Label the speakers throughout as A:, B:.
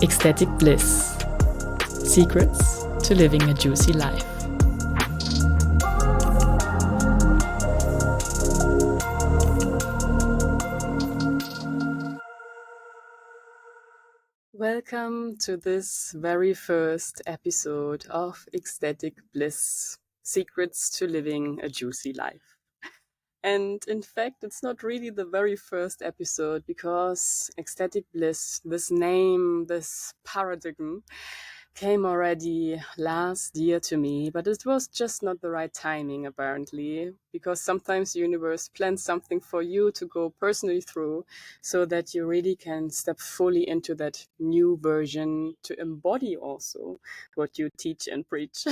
A: Ecstatic Bliss. Secrets to living a juicy life. Welcome to this very first episode of Ecstatic Bliss. Secrets to living a juicy life. And in fact, it's not really the very first episode because Ecstatic Bliss, this name, this paradigm, came already last year to me, but it was just not the right timing, apparently, because sometimes the universe plans something for you to go personally through so that you really can step fully into that new version to embody also what you teach and preach.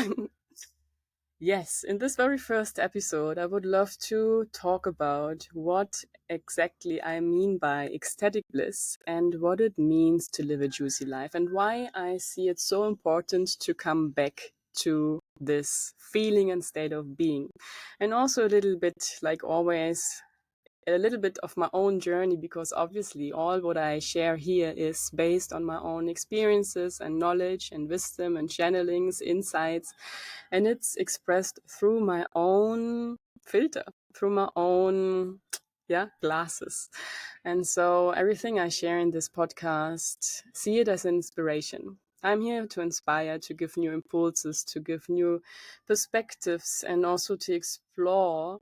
A: Yes, in this very first episode, I would love to talk about what exactly I mean by ecstatic bliss and what it means to live a juicy life and why I see it so important to come back to this feeling and state of being. And also a little bit, like always, a little bit of my own journey, because obviously all what I share here is based on my own experiences and knowledge and wisdom and channelings, insights, and it's expressed through my own filter, through my own glasses. And so everything I share in this podcast, see it as an inspiration. I'm here to inspire, to give new impulses, to give new perspectives, and also to explore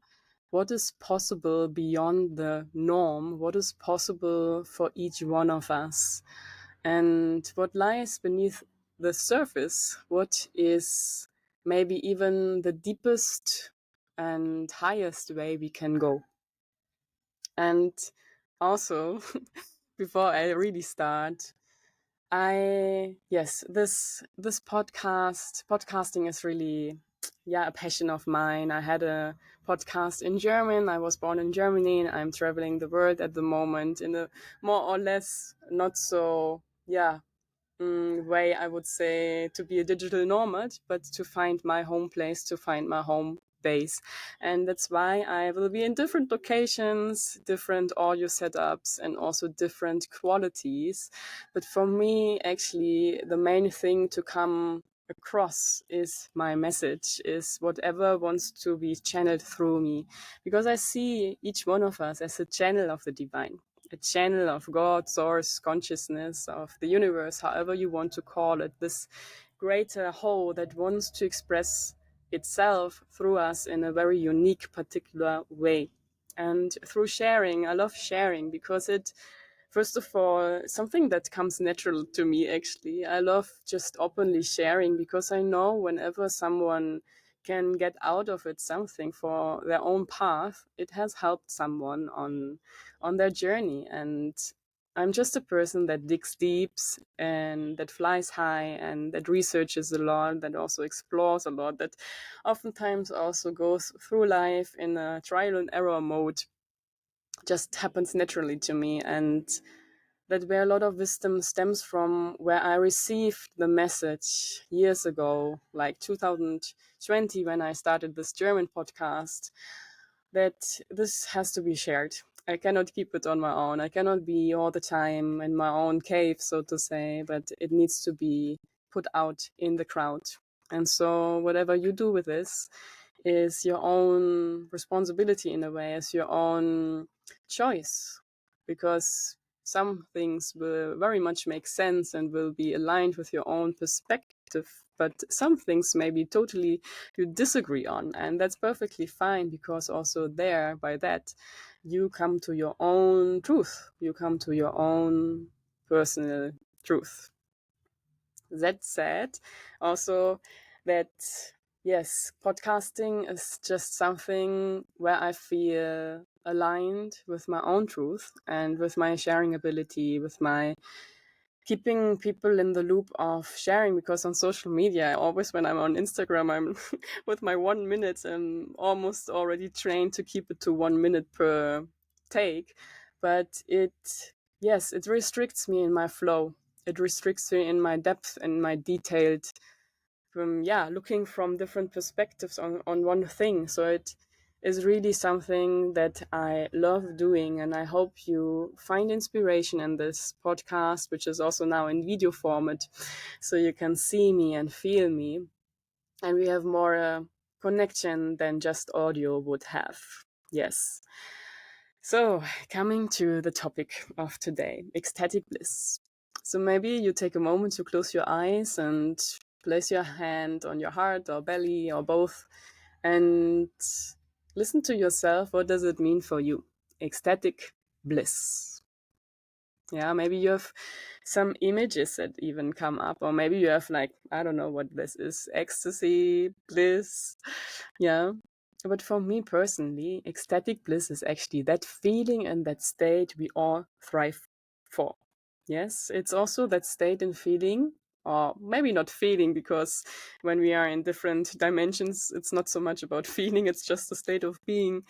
A: what is possible beyond the norm, what is possible for each one of us, and what lies beneath the surface, what is maybe even the deepest and highest way we can go. And also, before I really start, this podcasting is really a passion of mine. I had a podcast in German. I was born in Germany and I'm traveling the world at the moment in a more or less not so way, I would say, to be a digital nomad, but to find my home place, to find my home base. And that's why I will be in different locations, different audio setups, and also different qualities. But for me, actually, the main thing to come across is my message, is whatever wants to be channeled through me, because I see each one of us as a channel of the divine, a channel of God, source, consciousness, of the universe, however you want to call it, this greater whole that wants to express itself through us in a very unique, particular way. And through sharing, I love sharing because it, first of all, something that comes natural to me, actually. I love just openly sharing because I know whenever someone can get out of it something for their own path, it has helped someone on their journey. And I'm just a person that digs deep and that flies high and that researches a lot, that also explores a lot, that oftentimes also goes through life in a trial and error mode. Just happens naturally to me, and that where a lot of wisdom stems from, where I received the message years ago, like 2020, when I started this German podcast, that this has to be shared. I cannot keep it on my own. I cannot be all the time in my own cave, so to say, but it needs to be put out in the crowd. And so whatever you do with this is your own responsibility in a way, is your own choice, because some things will very much make sense and will be aligned with your own perspective, but some things maybe totally you disagree on, and that's perfectly fine, because also there, by that, you come to your own truth, you come to your own personal truth. That said, also that yes, podcasting is just something where I feel aligned with my own truth and with my sharing ability, with my keeping people in the loop of sharing, because on social media, always when I'm on Instagram, I'm with my 1 minute, I'm almost already trained to keep it to 1 minute per take. But it restricts me in my flow. It restricts me in my depth and my detailed, looking from different perspectives on one thing. So is really something that I love doing. And I hope you find inspiration in this podcast, which is also now in video format, so you can see me and feel me. And we have more connection than just audio would have. Yes. So, coming to the topic of today, ecstatic bliss. So, maybe you take a moment to close your eyes and place your hand on your heart or belly or both and listen to yourself. What does it mean for you? Ecstatic bliss. Yeah, maybe you have some images that even come up, or maybe you have, like, I don't know what this is, ecstasy, bliss. Yeah. But for me personally, ecstatic bliss is actually that feeling and that state we all thrive for. Yes, it's also that state and feeling, or maybe not feeling, because when we are in different dimensions, it's not so much about feeling, it's just a state of being.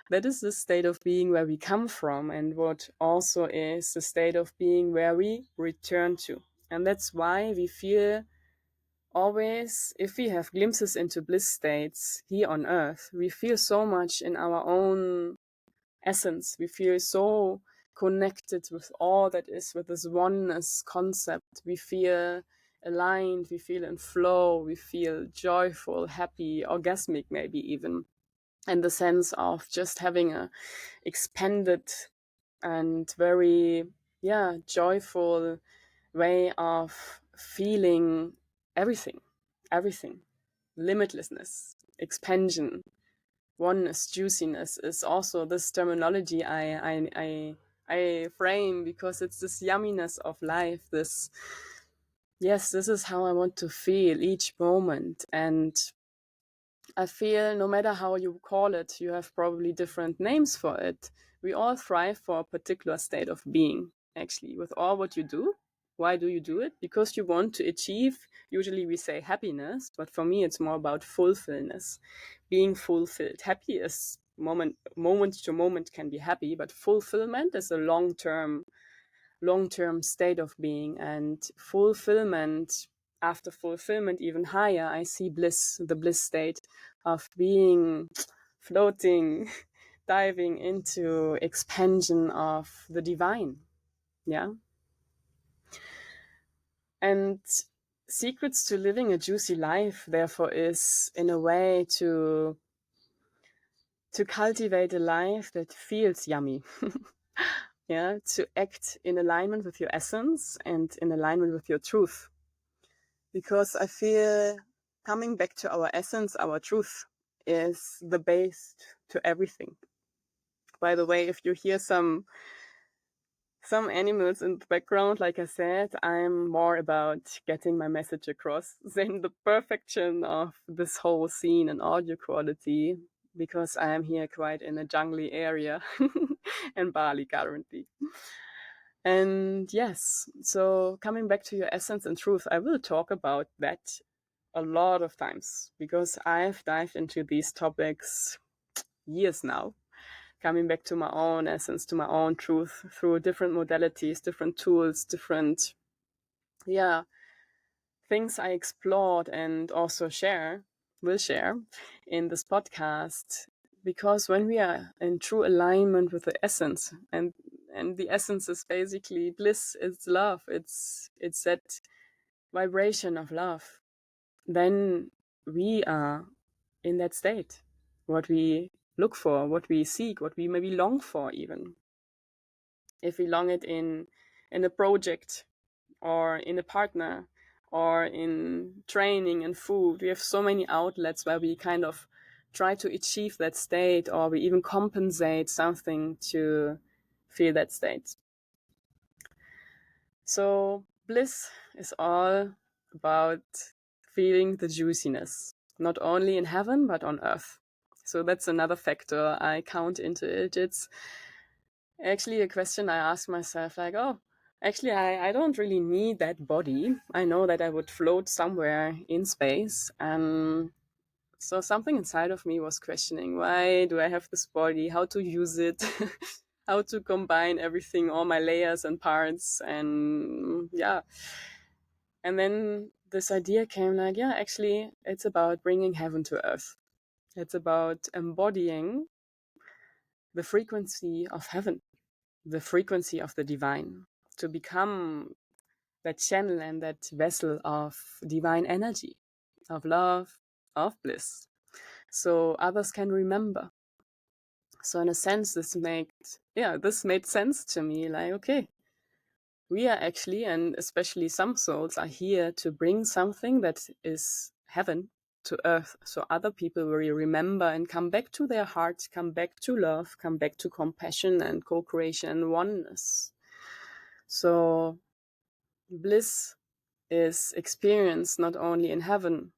A: That is the state of being where we come from, and what also is the state of being where we return to. And that's why we feel always, if we have glimpses into bliss states here on earth, we feel so much in our own essence. We feel so connected with all that is, with this oneness concept. We feel aligned, we feel in flow, we feel joyful, happy, orgasmic, maybe even. And the sense of just having a expanded and very, yeah, joyful way of feeling everything, everything. Limitlessness, expansion, oneness, juiciness is also this terminology I frame, because it's this yumminess of life. This, yes, this is how I want to feel each moment. And I feel no matter how you call it, you have probably different names for it. We all thrive for a particular state of being, actually, with all what you do. Why do you do it? Because you want to achieve, usually we say happiness, but for me it's more about fulfillment, being fulfilled. Happy is moment to moment can be happy, but fulfillment is a long-term state of being. And fulfillment, after fulfillment even higher, I see bliss, the bliss state of being floating, diving into expansion of the divine. Yeah. And secrets to living a juicy life, therefore, is in a way to cultivate a life that feels yummy. Yeah, to act in alignment with your essence and in alignment with your truth. Because I feel coming back to our essence, our truth, is the base to everything. By the way, if you hear some animals in the background, like I said, I'm more about getting my message across than the perfection of this whole scene and audio quality, because I am here quite in a jungly area in Bali currently. And yes, so coming back to your essence and truth, I will talk about that a lot of times, because I've dived into these topics years now, coming back to my own essence, to my own truth through different modalities, different tools, different, yeah, things I explored and also will share in this podcast. Because when we are in true alignment with the essence, and the essence is basically bliss, it's love, it's that vibration of love, then we are in that state, what we look for, what we seek, what we maybe long for. Even if we long it in a project or in a partner or in training and food, we have so many outlets where we kind of try to achieve that state, or we even compensate something to feel that state. So bliss is all about feeling the juiciness, not only in heaven, but on earth. So that's another factor I count into it. It's actually a question I ask myself, like, oh, actually, I don't really need that body. I know that I would float somewhere in space. And so something inside of me was questioning, why do I have this body? How to use it? How to combine everything, all my layers and parts. And yeah. And then this idea came, like, yeah, actually, it's about bringing heaven to earth. It's about embodying the frequency of heaven, the frequency of the divine, to become that channel and that vessel of divine energy, of love, of bliss, so others can remember. So in a sense, this made sense to me. Like, okay, we are actually, and especially some souls are here to bring something that is heaven to earth, so other people will remember and come back to their heart, come back to love, come back to compassion and co-creation and oneness. So bliss is experienced not only in heaven,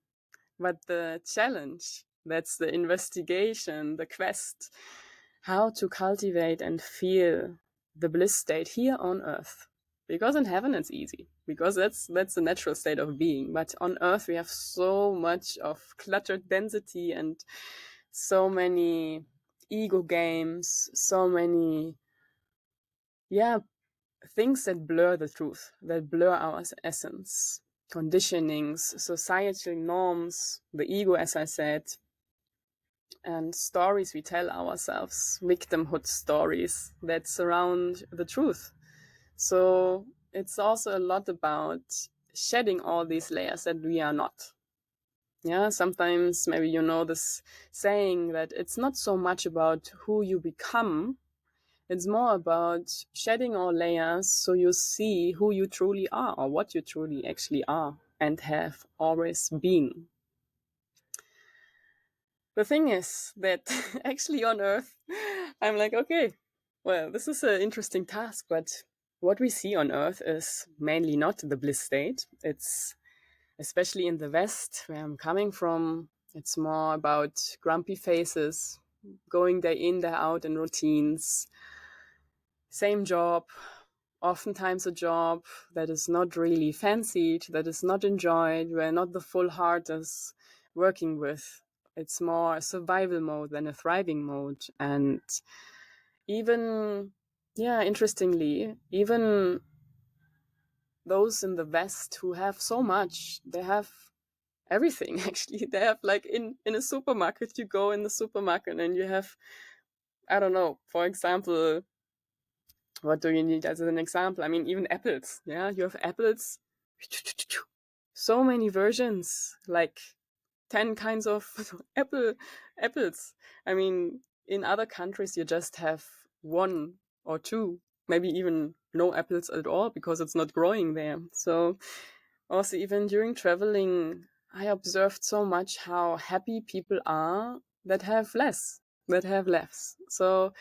A: but the challenge, that's the investigation, the quest, how to cultivate and feel the bliss state here on earth. Because in heaven it's easy, because that's the natural state of being. But on earth we have so much of cluttered density and so many ego games, so many things that blur the truth, that blur our essence, conditionings, societal norms, the ego, as I said, and stories we tell ourselves, victimhood stories that surround the truth. So it's also a lot about shedding all these layers that we are not. Yeah, sometimes maybe you know this saying that it's not so much about who you become, it's more about shedding all layers so you see who you truly are, or what you truly actually are and have always been. The thing is that actually on Earth, I'm like, okay, well, this is an interesting task, but what we see on Earth is mainly not the bliss state. It's, especially in the West, where I'm coming from, it's more about grumpy faces, going day in, day out in routines, same job, oftentimes a job that is not really fancied, that is not enjoyed, where not the full heart is working with. It's more a survival mode than a thriving mode. And even, interestingly, even those in the West who have so much, they have everything actually. They have, like, in a supermarket, you go in the supermarket and you have, I don't know, for example, what do you need as an example? I mean, even apples. Yeah, you have apples. So many versions, like 10 kinds of apples. I mean, in other countries, you just have one or two, maybe even no apples at all because it's not growing there. So also, even during traveling, I observed so much how happy people are that have less, that have less. So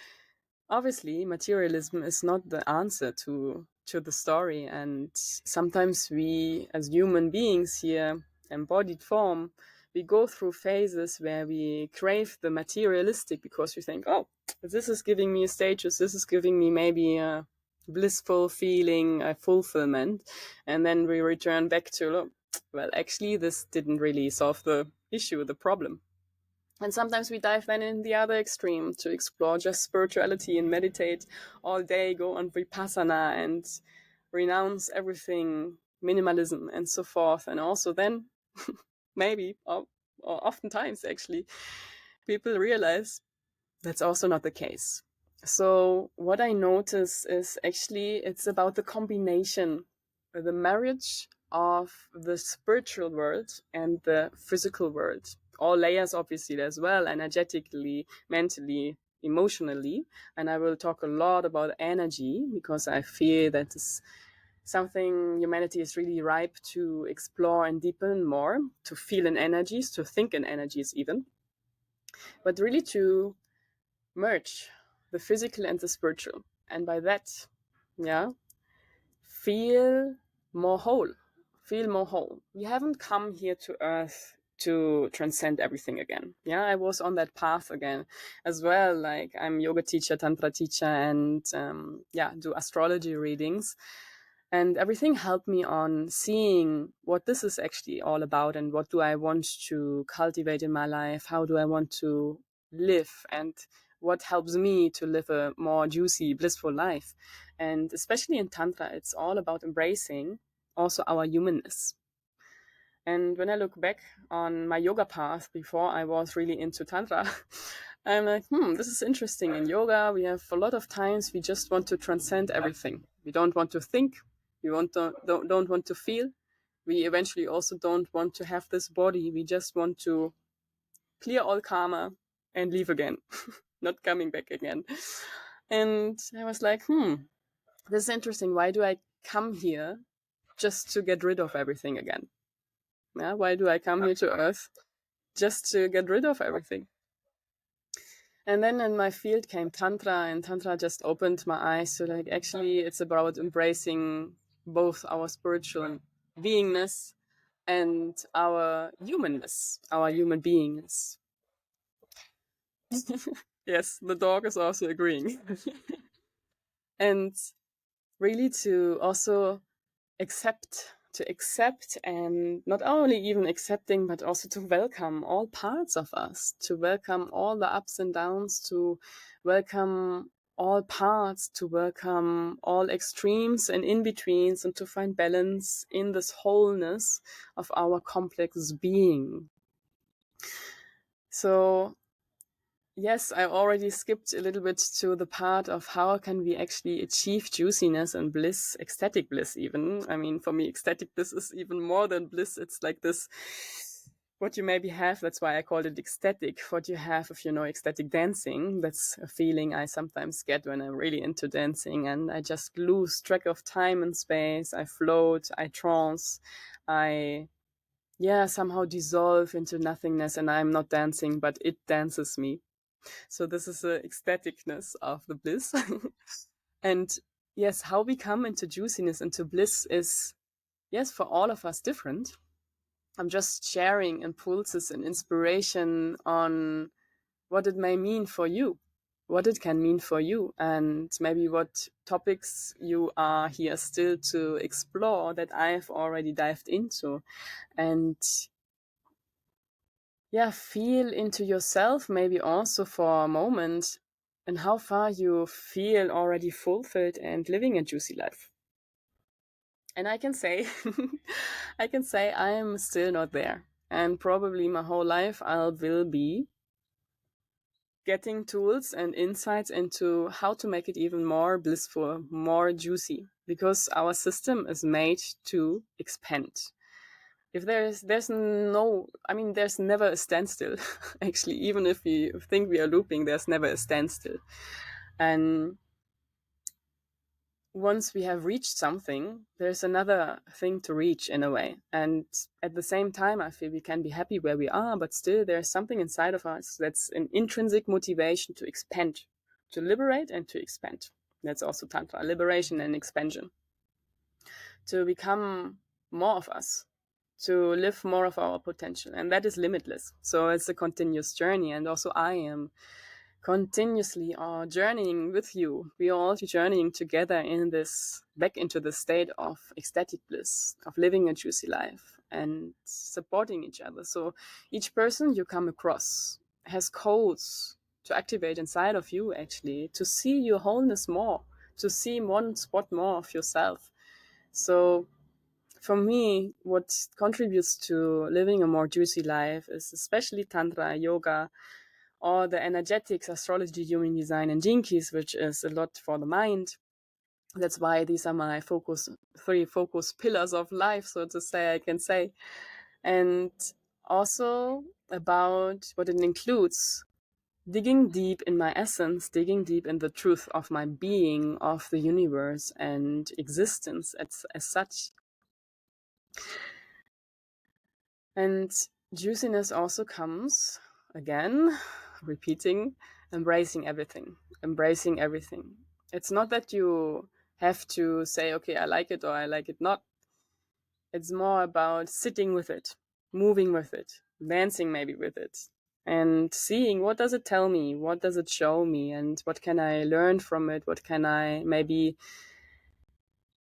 A: obviously materialism is not the answer to the story, and sometimes we as human beings here, embodied form, we go through phases where we crave the materialistic because we think, oh, this is giving me a status, this is giving me maybe a blissful feeling, a fulfillment, and then we return back to, well, actually this didn't really solve the issue, the problem. And sometimes we dive then in the other extreme to explore just spirituality and meditate all day, go on vipassana and renounce everything, minimalism and so forth. And also then maybe, or oftentimes actually, people realize that's also not the case. So what I notice is actually it's about the combination, the marriage of the spiritual world and the physical world. All layers, obviously, as well, energetically, mentally, emotionally. And I will talk a lot about energy because I feel that is something humanity is really ripe to explore and deepen more, to feel in energies, to think in energies even, but really to merge the physical and the spiritual. And by that, yeah, feel more whole. Feel more whole. We haven't come here to Earth to transcend everything again. Yeah, I was on that path again as well. Like, I'm yoga teacher, tantra teacher, and do astrology readings. And everything helped me on seeing what this is actually all about and what do I want to cultivate in my life, how do I want to live, and what helps me to live a more juicy, blissful life. And especially in Tantra, it's all about embracing also our humanness. And when I look back on my yoga path before I was really into Tantra, I'm like, this is interesting. In yoga, we have a lot of times we just want to transcend everything. We don't want to think. We don't want to feel. We eventually also don't want to have this body. We just want to clear all karma and leave again, not coming back again. And I was like, this is interesting. Why do I come here just to get rid of everything again? Yeah, why do I come here to Earth just to get rid of everything? And then in my field came Tantra, and Tantra just opened my eyes to like, actually, it's about embracing both our spiritual beingness and our humanness, our human beingness. Yes, the dog is also agreeing. And really to also accept and not only even accepting, but also to welcome all parts of us, to welcome all the ups and downs, to welcome all parts, to welcome all extremes and in-betweens, and to find balance in this wholeness of our complex being. So yes, I already skipped a little bit to the part of how can we actually achieve juiciness and bliss, ecstatic bliss even. I mean, for me, ecstatic bliss is even more than bliss. It's like this, what you maybe have, that's why I called it ecstatic, what you have if you know ecstatic dancing. That's a feeling I sometimes get when I'm really into dancing and I just lose track of time and space. I float, I trance, I somehow dissolve into nothingness and I'm not dancing, but it dances me. So this is the ecstaticness of the bliss. And yes, how we come into juiciness, into bliss is, yes, for all of us different. I'm just sharing impulses and inspiration on what it may mean for you, what it can mean for you, and maybe what topics you are here still to explore that I've already dived into. And feel into yourself maybe also for a moment and how far you feel already fulfilled and living a juicy life. And I can say, I can say I am still not there. And probably my whole life I will be getting tools and insights into how to make it even more blissful, more juicy, because our system is made to expand. If there's no, I mean, there's never a standstill. Actually, even if we think we are looping, there's never a standstill. And once we have reached something, there's another thing to reach in a way. And at the same time, I feel we can be happy where we are, but still there's something inside of us that's an intrinsic motivation to expand, to liberate and to expand. That's also Tantra, liberation and expansion. To become more of us, to live more of our potential. And that is limitless. So it's a continuous journey. And also I am continuously journeying with you. We are all journeying together in this, back into the state of ecstatic bliss, of living a juicy life and supporting each other. So each person you come across has codes to activate inside of you, actually, to see your wholeness more, to see one spot more of yourself. So for me, what contributes to living a more juicy life is especially Tantra, yoga, or the energetics, astrology, human design, and gene keys, which is a lot for the mind. That's why these are my three focus pillars of life, so to say, I can say. And also about what it includes, digging deep in my essence, digging deep in the truth of my being, of the universe and existence as such. And juiciness also comes, again, repeating, embracing everything. Embracing everything. It's not that you have to say, okay, I like it or I like it not. It's more about sitting with it, moving with it, dancing maybe with it, and seeing what does it tell me, what does it show me, and what can I learn from it, what can I maybe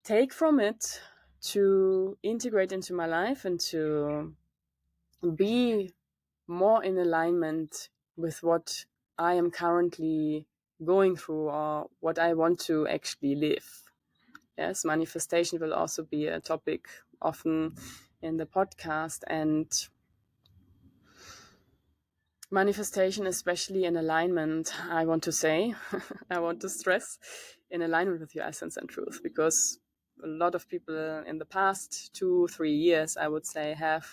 A: take from it to integrate into my life and to be more in alignment with what I am currently going through or what I want to actually live. Yes, manifestation will also be a topic often in the podcast. And manifestation, especially in alignment, I want to say, I want to stress, in alignment with your essence and truth, because a lot of people in the past 2-3 years, I would say, have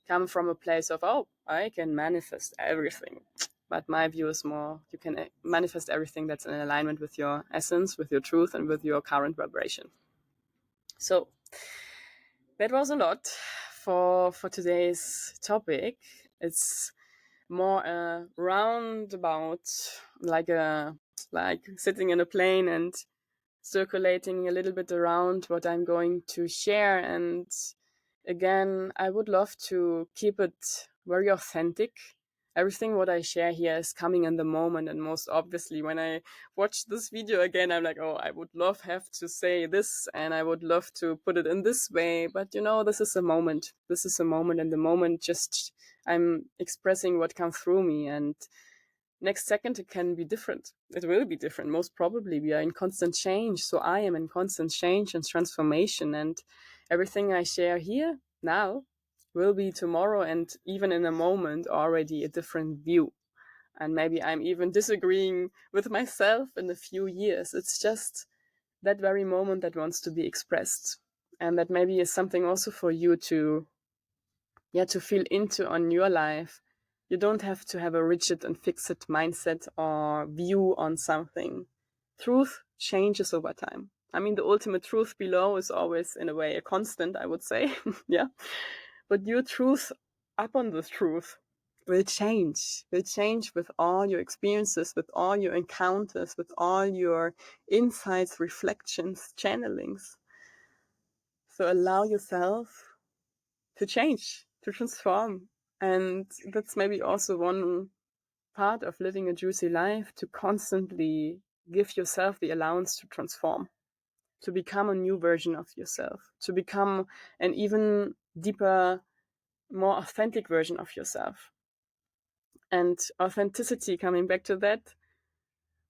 A: come from a place of, oh, I can manifest everything. But my view is more, you can manifest everything that's in alignment with your essence, with your truth, and with your current vibration. So that was a lot for today's topic. It's more a roundabout, like sitting in a plane and circulating a little bit around what I'm going to share. And again, I would love to keep it very authentic. Everything what I share here is coming in the moment, and most obviously when I watch this video again, I'm like, oh, I would love have to say this, and I would love to put it in this way, but this is a moment. This is a moment, and the moment just I'm expressing what comes through me, and next second it can be different. It will be different. Most probably we are in constant change. So I am in constant change and transformation, and everything I share here now will be tomorrow and even in a moment already a different view. And maybe I'm even disagreeing with myself in a few years. It's just that very moment that wants to be expressed. And that maybe is something also for you to feel into on your life. You don't have to have a rigid and fixed mindset or view on something. Truth changes over time. I mean, the ultimate truth below is always, in a way, a constant, I would say. Yeah. But your truth up on this truth will change with all your experiences, with all your encounters, with all your insights, reflections, channelings. So allow yourself to change, to transform. And that's maybe also one part of living a juicy life, to constantly give yourself the allowance to transform, to become a new version of yourself, to become an even deeper, more authentic version of yourself. And authenticity, coming back to that,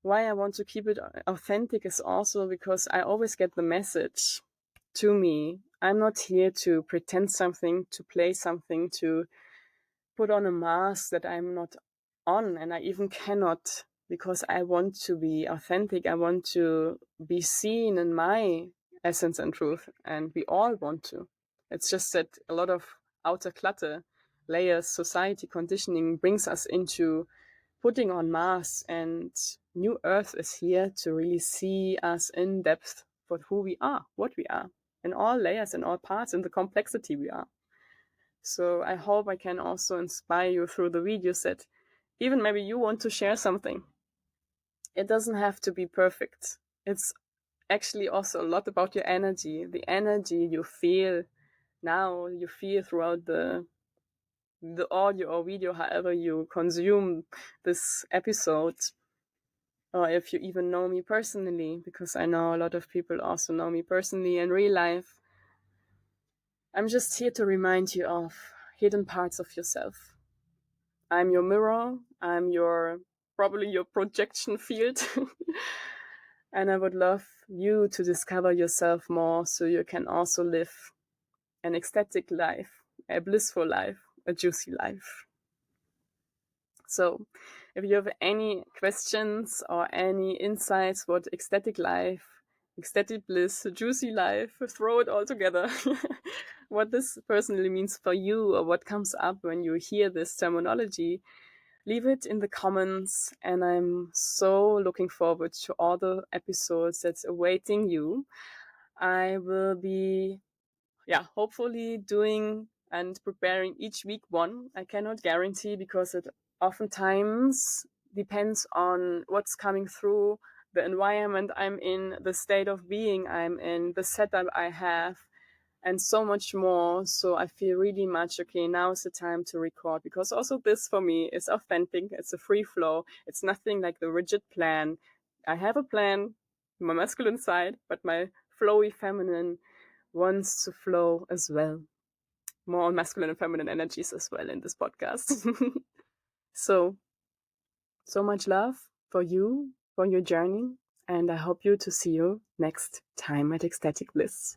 A: why I want to keep it authentic is also because I always get the message to me. I'm not here to pretend something, to play something, to put on a mask that I'm not on, and I even cannot, because I want to be authentic. I want to be seen in my essence and truth, and we all want to. It's just that a lot of outer clutter, layers, society conditioning brings us into putting on masks, and New Earth is here to really see us in depth for who we are, what we are, in all layers, in all parts, in the complexity we are. So I hope I can also inspire you through the videos that even maybe you want to share something. It doesn't have to be perfect. It's actually also a lot about your energy, the energy you feel now, you feel throughout the audio or video, however you consume this episode. Or if you even know me personally, because I know a lot of people also know me personally in real life. I'm just here to remind you of hidden parts of yourself. I'm your mirror. I'm probably your projection field. And I would love you to discover yourself more so you can also live an ecstatic life, a blissful life, a juicy life. So if you have any questions or any insights what ecstatic life, ecstatic bliss, juicy life, throw it all together. What this personally means for you, or what comes up when you hear this terminology, leave it in the comments. And I'm so looking forward to all the episodes that's awaiting you. I will be hopefully doing and preparing each week one. I cannot guarantee, because it oftentimes depends on what's coming through, the environment I'm in, the state of being I'm in, the setup I have, and so much more. So I feel really much, okay, now is the time to record, because also this for me is authentic. It's a free flow. It's nothing like the rigid plan. I have a plan, my masculine side, but my flowy feminine wants to flow as well. More on masculine and feminine energies as well in this podcast. So much love for you, for your journey, and I hope you to see you next time at Ecstatic Bliss.